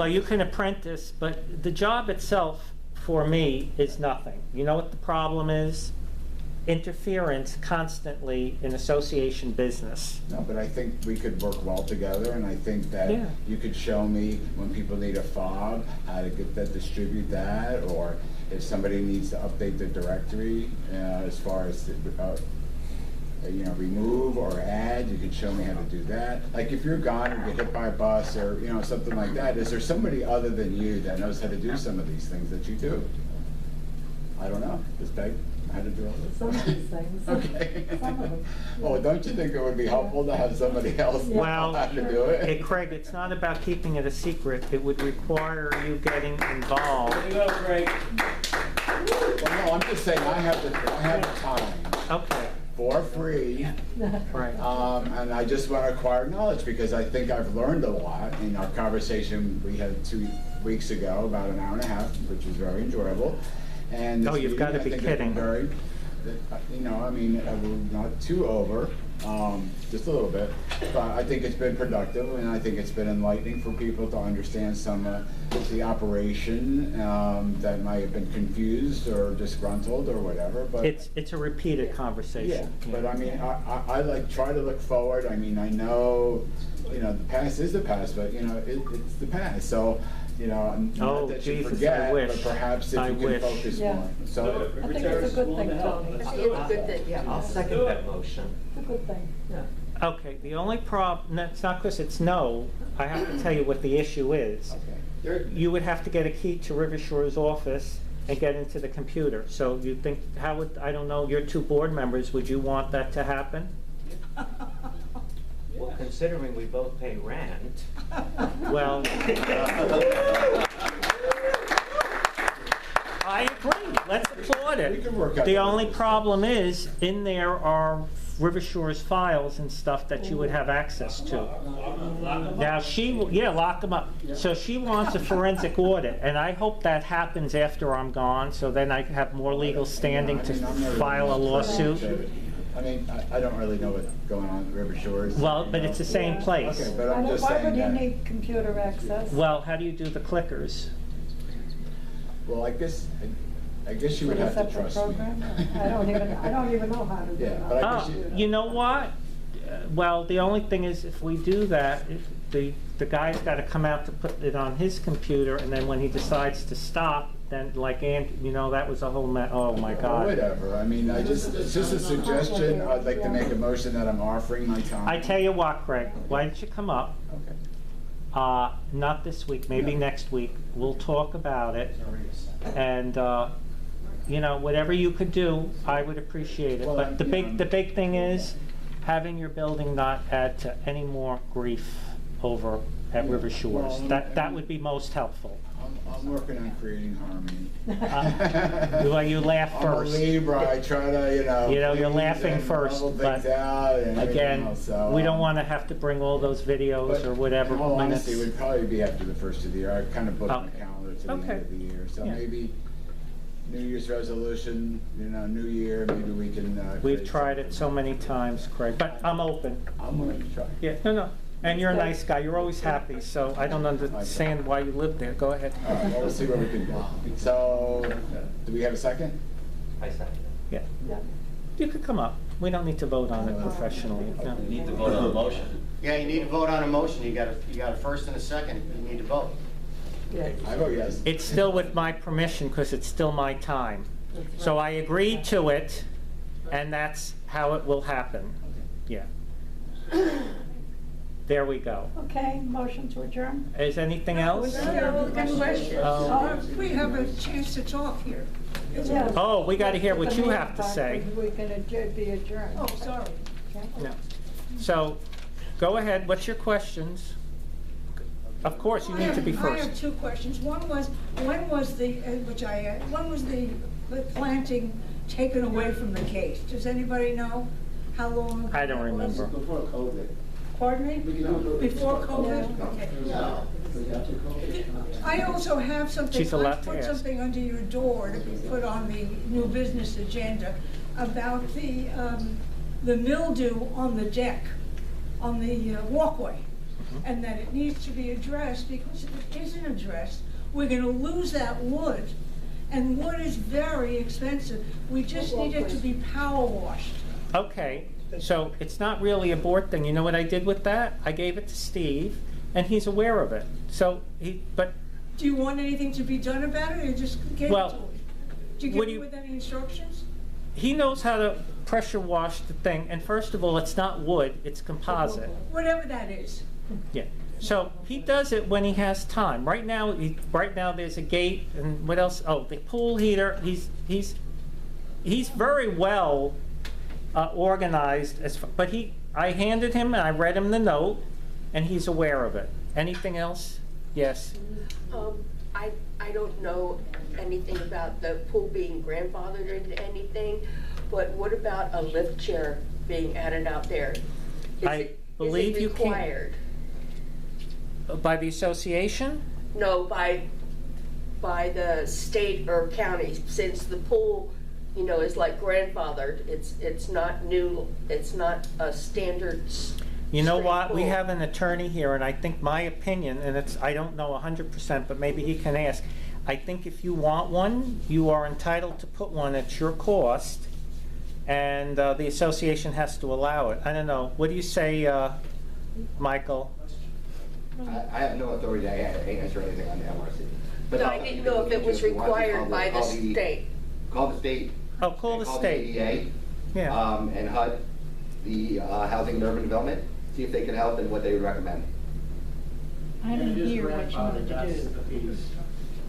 Well, you can apprentice, but the job itself, for me, is nothing. You know what the problem is? Interference constantly in association business. No, but I think we could work well together, and I think that you could show me when people need a fob, how to get that, distribute that, or if somebody needs to update the directory as far as you know, remove or add, you could show me how to do that. Like if you're gone or get hit by a bus or, you know, something like that, is there somebody other than you that knows how to do some of these things that you do? I don't know. Does Peg know how to do all this? Some of these things. Okay. Some of them. Well, don't you think it would be helpful to have somebody else know Well, how to do it? hey, Craig, it's not about keeping it a secret. It would require you getting involved. There you go, Craig. Well, no, I'm just saying I have the time. Okay. For free, Right. and I just want to acquire knowledge because I think I've learned a lot in our conversation we had 2 weeks ago, about an hour and a half, which was very enjoyable. And Oh, you've got to be kidding. Very, you know, I mean, we're not too over, just a little bit, but I think it's been productive, and I think it's been enlightening for people to understand some of the operation that might have been confused or disgruntled or whatever. But It's a repeated conversation. yeah, but I mean, I like try to look forward. I mean, I know, you know, the past is the past, but you know, it's the past. So, you know, not that you Jesus, forget, I wish. but perhaps if I you can wish. focus Yeah. more. So, I think it's a good thing, Tony. It's a good thing, yeah. I'll second that motion. It's a good thing. Yeah. Okay, the only problem, it's not because it's no, I have to tell you what the issue is. okay. You would have to get a key to River Shore's office and get into the computer. So you think, how would, I don't know, your 2 board members, would you want that to happen? Well, considering we both pay rent. Well, I agree, let's applaud We it. can work out The the only numbers. problem is, in there are River Shore's files and stuff that you would have access to. Now, lock them up. So she wants a forensic audit, and I hope that happens after I'm gone, so then I have more legal standing to file a lawsuit. I mean, I don't really know what's going on at River Shores. Well, you but know. it's the same place. Okay, but I'm just Why saying would you that. need computer access? Well, how do you do the clickers? Well, I guess you would With a have to separate trust me. program? I don't even know how to do Yeah, that. but I Oh, guess you know what? Well, the only thing is, if we do that, the guy's got to come out to put it on his computer, and then when he decides to stop, then like, you know, that was a whole oh my Or God. whatever, I mean, it's just a suggestion, I'd like to make a motion that I'm offering my time. I tell you what, Craig, why don't you come up? Okay. Not this week, maybe No. next week. We'll talk about it, and you know, whatever you could do, I would appreciate it. Well, But the you know, big thing is having your building not add to any more grief over at River Shores. Well, That would be most helpful. I'm working on creating harmony. Well, you laugh I'm a first. Libra, I try to, You know, you're please laughing and first, level things but out and everything Again, else, so, we don't want to have to bring all those videos or whatever In all minutes. honesty, it would probably be after the first of the year. I kind of booked my Okay. calendar to the Okay. end of the year, so Yeah. maybe New Year's resolution, you know, New Year, maybe we can. We've create tried it so something. many times, Craig, but I'm open. I'm willing to try. Yeah, no. And you're a nice guy, you're always happy, so I don't understand why you live there. Go ahead. All right, well, we'll see what we can do. So, do we have a second? I second it. Yeah, Yeah. you could come up. We don't need to vote on it professionally. No. You need to vote on the motion. Yeah, you need to vote on a motion, you got a first and a second, you need to vote. Yeah. I vote yes. It's still with my permission, because it's still my time. So I agreed to it, and that's how it will happen. Yeah. There we go. Okay, motion to adjourn? Is anything else? We have a chance to talk here. Yeah. Oh, we got to hear what you have to say. We can be adjourned. Oh, sorry. No. So, go ahead, what's your questions? Of course, you need to be I have first. 2 questions. One was, when was the planting taken away from the case? Does anybody know how long? I don't remember. Before COVID. Pardon me? Before COVID? No. Okay. I also have something, She's allowed I to put ask. something under your door to be put on the new business agenda about the mildew on the deck, on the walkway. and that it needs to be addressed, because if it isn't addressed, we're gonna lose that wood. And wood is very expensive. We just need it to be power washed. Okay, so it's not really a board thing. You know what I did with that? I gave it to Steve, and he's aware of it. So but Do you want anything to be done about it, or just give it to Well, him? Do you what give do him you- with any instructions? he knows how to pressure wash the thing. And first of all, it's not wood, it's composite. Whatever that is. Yeah. So he does it when he has time. Right now, there's a gate, and what else? Oh, the pool heater. He's very well organized. But I handed him and I read him the note, and he's aware of it. Anything else? Yes. I don't know anything about the pool being grandfathered into anything, but what about a lift chair being added out there? I believe you Is it can. required? By the association? No, by the state or county, since the pool, is like grandfathered. It's not new, it's not a standard. You know straight what? We pool. have an attorney here, and I think my opinion, and I don't know 100%, but maybe he can ask. I think if you want one, you are entitled to put one at your cost, and the association has to allow it. I don't know. What do you say, Michael? I have no authority to answer anything on the MRC. But No, I didn't know if it was required by the state. Call the state. Oh, call the state. Call the ADA, Yeah. and HUD, the Housing and Urban Development, see if they can help and what they would recommend. I didn't hear what you wanted to do.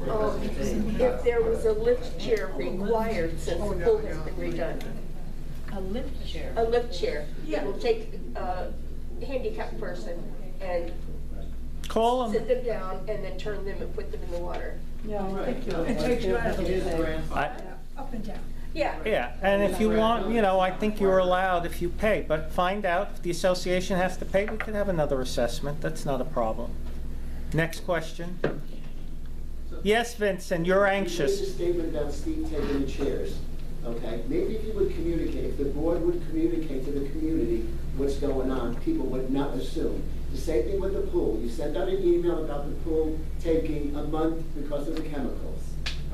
If there was a lift chair required, since the pool has been redone. A lift chair. A lift chair. Yeah. It will take a handicapped person and Call sit them. them down and then turn them and put them in the water. Yeah, I think you. It takes you out of the I- up and down. Yeah. Yeah, and if you want, I think you're allowed if you pay, but find out if the association has to pay, we could have another assessment. That's not a problem. Next question. Yes, Vincent, you're You made a anxious. statement about Steve taking the chairs, okay? Maybe if you would communicate, if the board would communicate to the community what's going on, people would not assume. The same thing with the pool. You sent out an email about the pool taking a month because of the chemicals,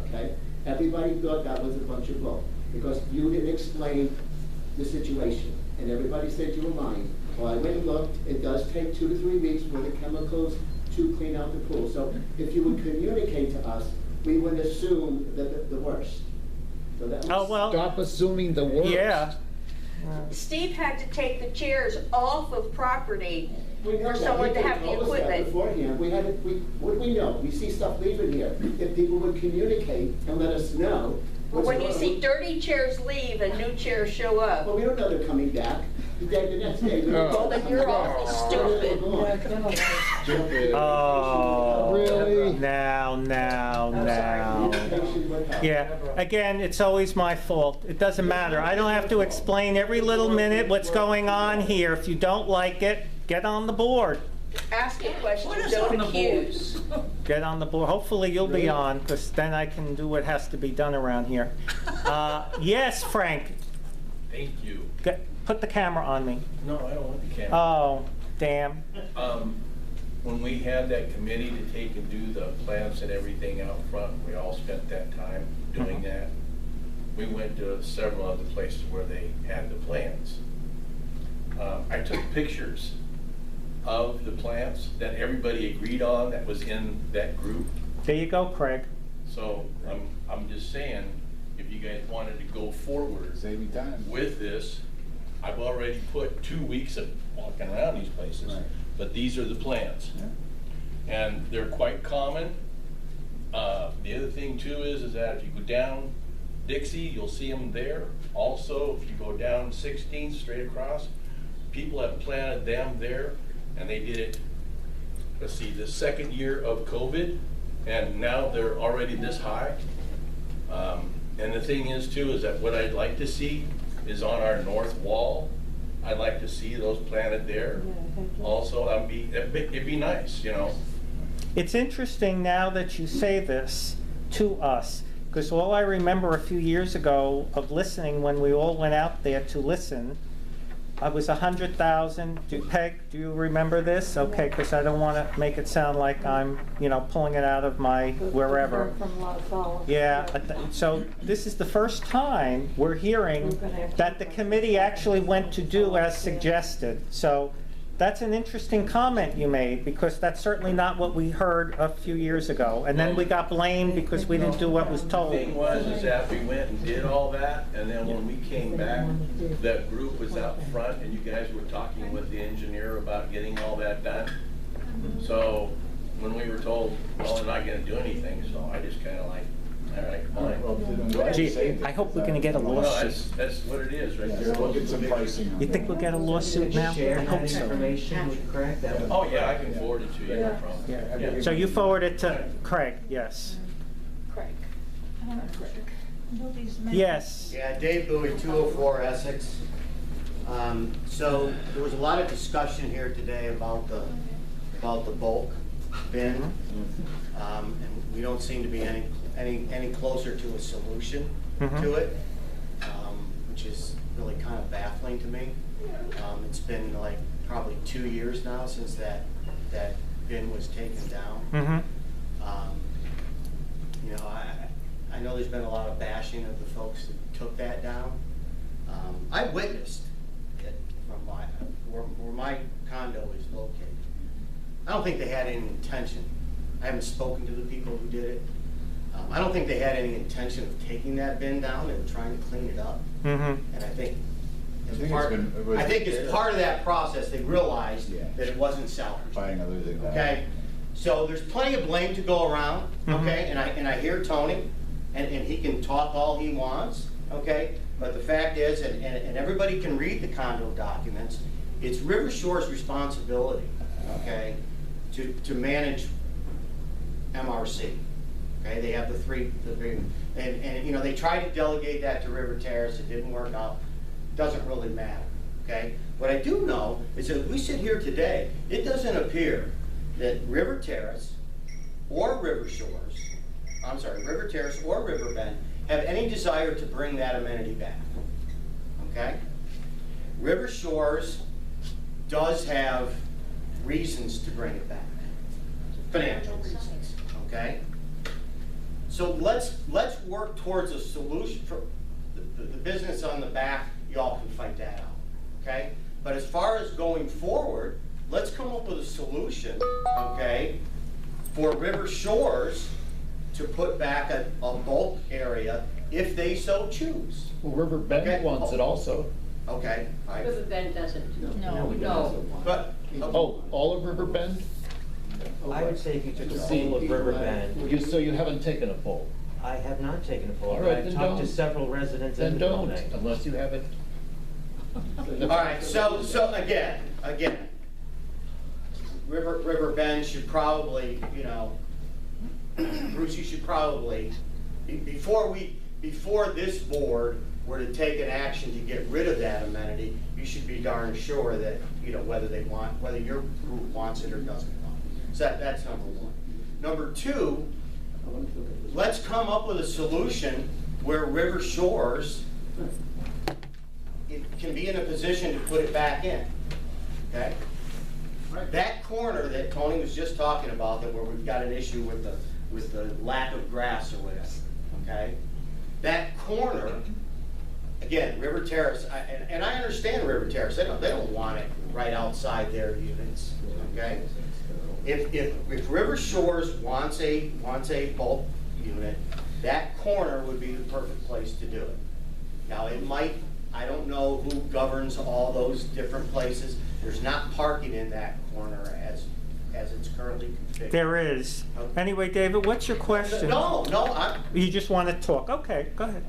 okay? Everybody thought that was a bunch of bull, because you didn't explain the situation, and everybody said you were lying. Well, I went and looked, it does take 2 to 3 weeks for the chemicals to clean out the pool. So if you would communicate to us, we would assume the worst. So that Oh, was- well, Stop assuming the worst. yeah. Steve had to take the chairs off of property We know for that. someone He to could have the told us that equipment. beforehand. What do we know? We see stuff leaving here. If people would communicate and let us know. But what's when you going see on. dirty chairs leave and new chairs show up, Well, we don't know they're coming back. The next day. well, then you're awfully stupid. Stupid. Oh. Really? Now. Yeah, again, it's always my fault. It doesn't matter. I don't have to explain every little minute what's going on here. If you don't like it, get on the board. Ask a question, Put us don't on the board. accuse. Get on the board. Hopefully you'll be on, because then I can do what has to be done around here. Yes, Frank, Thank you. put the camera on me. No, I don't want the camera. Oh, damn. When we had that committee to take and do the plants and everything out front, we all spent that time doing that. We went to several other places where they had the plants. I took pictures of the plants that everybody agreed on that was in that group. There you go, Craig. So I'm just saying, if you guys wanted to go forward Save me time. with this, I've already put 2 weeks of walking around these places, Right. but these are the plants. And they're quite common. The other thing too is that if you go down Dixie, you'll see them there. Also, if you go down 16th straight across, people have planted them there, and they did it, let's see, the second year of COVID, and now they're already this high. And the thing is too, is that what I'd like to see is on our north wall, I'd like to see those planted there. Also, it'd be nice, It's interesting now that you say this to us, because all I remember a few years ago of listening when we all went out there to listen, it was 100,000. Peg, do you remember this? Okay, because I don't want to make it sound like I'm, pulling it out of my wherever. From La Salle. Yeah, so this is the first time we're hearing that the committee actually went to do as suggested. So that's an interesting comment you made, because that's certainly not what we heard a few years ago. And then we got blamed because we didn't do what was The told. thing was, is that we went and did all that, and then when we came back, that group was out front, and you guys were talking with the engineer about getting all that done. So, when we were told, well, they're not gonna do anything, so I just kinda like, all right, fine. Gee, I hope we're going to get a Well, lawsuit. that's what it is, right there. We'll get some pricing on You think we'll get a lawsuit now? I Share hope that so. information with Craig? That would- Oh, yeah, I can forward it to you, no problem. Yeah. So you forward it to Craig, yes. Craig. Nobody's mentioned. Yes. Yeah, Dave Bowie, 204 Essex. So there was a lot of discussion here today about the bulk bin. And we don't seem to be any closer to a solution to it, which is really kind of baffling to me. It's been like probably 2 years now since that bin was taken down. Mm-hmm. I know there's been a lot of bashing of the folks that took that down. I witnessed it from where my condo is located. I don't think they had any intention. I haven't spoken to the people who did it. I don't think they had any intention of taking that bin down. They were trying to clean it up. Mm-hmm. And I think it's as part of that process, they realized that it wasn't salvaged. Fighting or losing that. Okay, so there's plenty of blame to go around, okay, and I hear Tony, and he can talk all he wants, okay, but the fact is, and everybody can read the condo documents, it's River Shore's responsibility, okay, to manage MRC, okay, they have the three, and they tried to delegate that to River Terrace, it didn't work out, doesn't really matter, okay. What I do know is that we sit here today, it doesn't appear that River Terrace or River Terrace or Riverbend have any desire to bring that amenity back, okay? River Shores does have reasons to bring it back, financial reasons, okay? So let's work towards a solution for the business on the back, y'all can fight that out, okay? But as far as going forward, let's come up with a solution, okay, for River Shores to put back a bulk area if they so choose. Well, River Bend Okay. wants it also. Okay, all right. Riverbend doesn't. No. But, Oh, all of River Bend? I would say if you took a See, poll of Riverbend, So you haven't taken a poll? I have not taken a poll. All right, I've then talked to don't. several residents in Then the don't, building. unless you haven't. all right, so again, River Bend should probably, Bruce, you should probably, before this board were to take an action to get rid of that amenity, you should be darn sure that, whether your group wants it or doesn't want it. So that's number one. Number two, let's come up with a solution where River Shores can be in a position to put it back in, okay? That corner that Tony was just talking about, where we've got an issue with the lack of grass or whatever, okay? That corner, again, River Terrace, and I understand River Terrace, they don't want it right outside their units, okay? If River Shores wants a bulk unit, that corner would be the perfect place to do it. Now, I don't know who governs all those different places. There's not parking in that corner as it's currently configured. There is. Anyway, David, what's your question? No, You just want to talk? Okay, go ahead.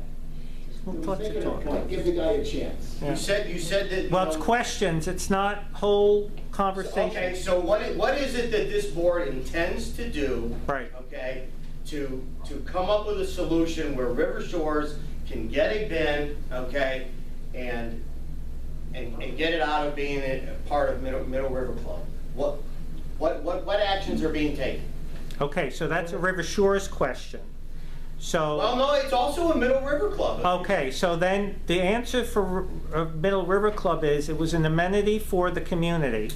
We'll let you Making a talk. point, give the guy a chance. Yeah. you said that. Well, it's questions, it's not whole conversation. Okay, so what is it that this board intends to do? Right. Okay, to come up with a solution where River Shores can get a bin, okay, and get it out of being a part of Middle River Club? What actions are being taken? Okay, so that's a River Shores question. So. Well, no, it's also a Middle River Club. Okay, so then the answer for Middle River Club is it was an amenity for the community.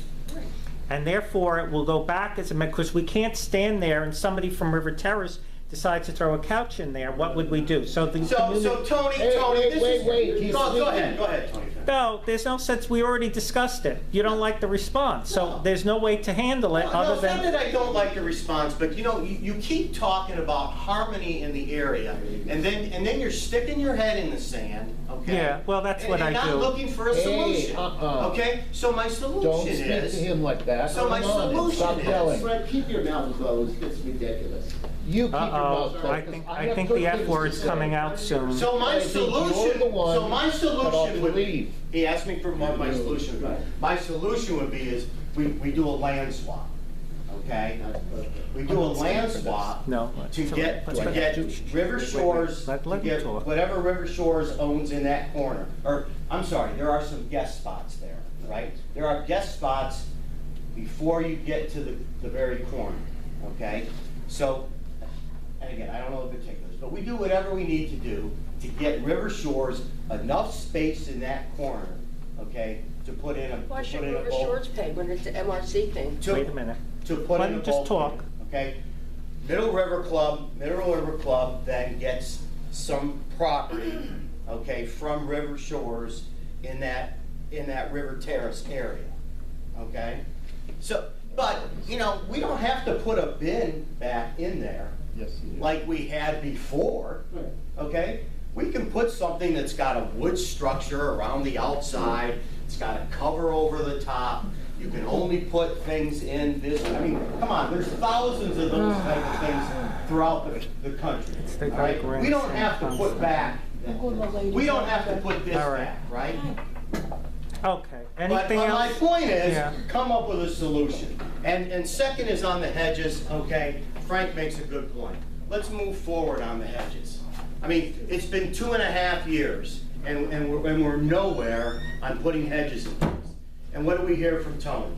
And therefore, it will go back as a, because we can't stand there and somebody from River Terrace decides to throw a couch in there, what would we do? So the community. So Tony, Hey, this wait, is. he's Go speaking. ahead, Tony. No, there's no sense, we already discussed it. You don't like the response, so No. there's no way to handle it No, other it's not than. that I don't like the response, but you know, you keep talking about harmony in the area, and then you're sticking your head in the sand, okay? Yeah, well, that's what I And do. not looking for a Hey, solution, okay? So my Don't solution speak to is, him like that. So my Come on, solution stop is- yelling. Fred, keep your mouth closed, it's ridiculous. You keep your mouth Uh-oh, closed. I 'cause think have the good F things to word's say. coming out soon. so my I think you're the solution, one so my that ought solution to would be, leave. he asked me for what my solution would be. My solution would be is, we do a land swap, okay? That's perfect. We do a land swap No. to get Wait, River Shores, Let to him get talk. whatever River Shores owns in that corner. Or, I'm sorry, there are some guest spots there, right? There are guest spots before you get to the very corner, okay? So, and again, I don't know the particulars, but we do whatever we need to do to get River Shores enough space in that corner, okay, to put in a, Why to should put in a River bulk- Shores pay when it's an MRC thing? to- Wait a minute. To put Let in a him just bulk talk. unit, okay? Middle River Club then gets some property, okay, from River Shores in that River Terrace area, okay? So, but, you know, we don't have to put a bin back in there Yes, you do. like we had before, Right. okay? We can put something that's got a wood structure around the outside, it's got a cover over the top, you can only put things in this, I mean, come on, there's thousands of those type of things throughout the country, the all right? great We don't have to put back, we don't have to put this All right. back, right? Okay, But anything my else? point is, Yeah. come up with a solution. And second is on the hedges, okay? Frank makes a good point. Let's move forward on the hedges. I mean, it's been 2.5 years, and we're nowhere on putting hedges in place. And what do we hear from Tony?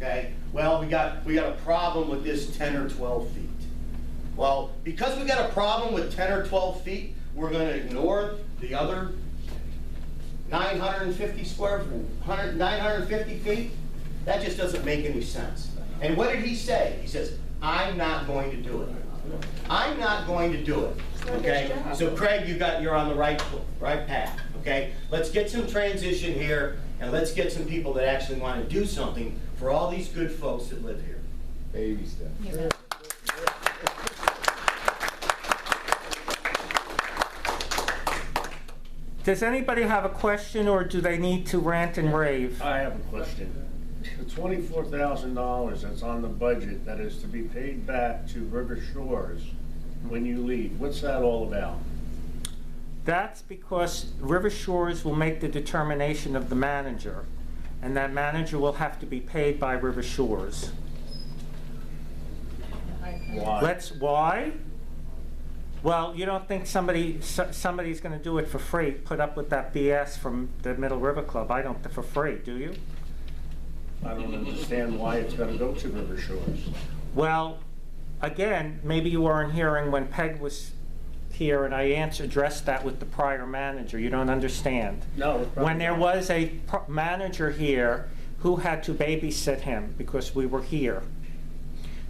Okay, well, we got a problem with this 10 or 12 feet. Well, because we got a problem with 10 or 12 feet, we're gonna ignore the other 950 feet? That just doesn't make any sense. And what did he say? He says, I'm not going to do it. I'm not going to do it, okay? So Craig, you're on the right path, okay? Let's get some transition here, and let's get some people that actually want to do something for all these good folks that live here. Baby steps. Does anybody have a question, or do they need to rant and rave? I have a question. The $24,000 that's on the budget that is to be paid back to River Shores when you leave, what's that all about? That's because River Shores will make the determination of the manager, and that manager will have to be paid by River Shores. Why? Why? Well, you don't think somebody's gonna do it for free, put up with that BS from the Middle River Club? I don't, for free, do you? I don't understand why it's gonna go to River Shores. Well, again, maybe you weren't hearing when Peg was here and I addressed that with the prior manager. You don't understand. No. it's probably When there not. was a manager here who had to babysit him because we were here.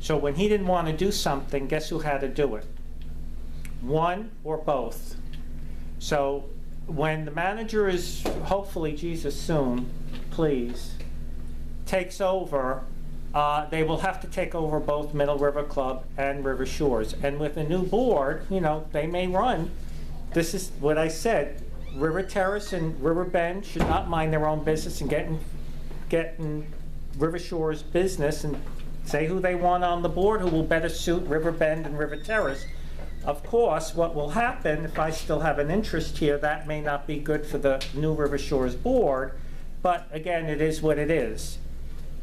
So when he didn't want to do something, guess who had to do it? One or both. So when the manager is, hopefully, Jesus soon, please, takes over, they will have to take over both Middle River Club and River Shores. And with a new board, you know, they may run. This is what I said. River Terrace and River Bend should not mind their own business and get in River Shores business and say who they want on the board who will better suit River Bend and River Terrace. Of course, what will happen, if I still have an interest here, that may not be good for the new River Shores board, but again, it is what it is.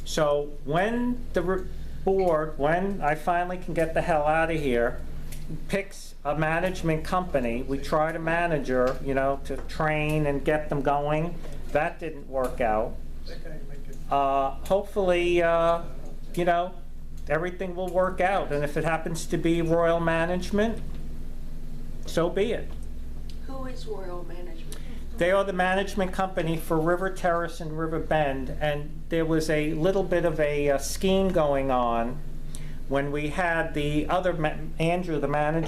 So when the board, when I finally can get the hell out of here, picks a management company, we tried a manager, you know, to train and get them going. That didn't work out. Hopefully, you know, everything will work out. And if it happens to be Royal Management, so be it. Who is Royal Management? They are the management company for River Terrace and River Bend, and there was a little bit of a scheme going on when we had the other, Andrew, the manager,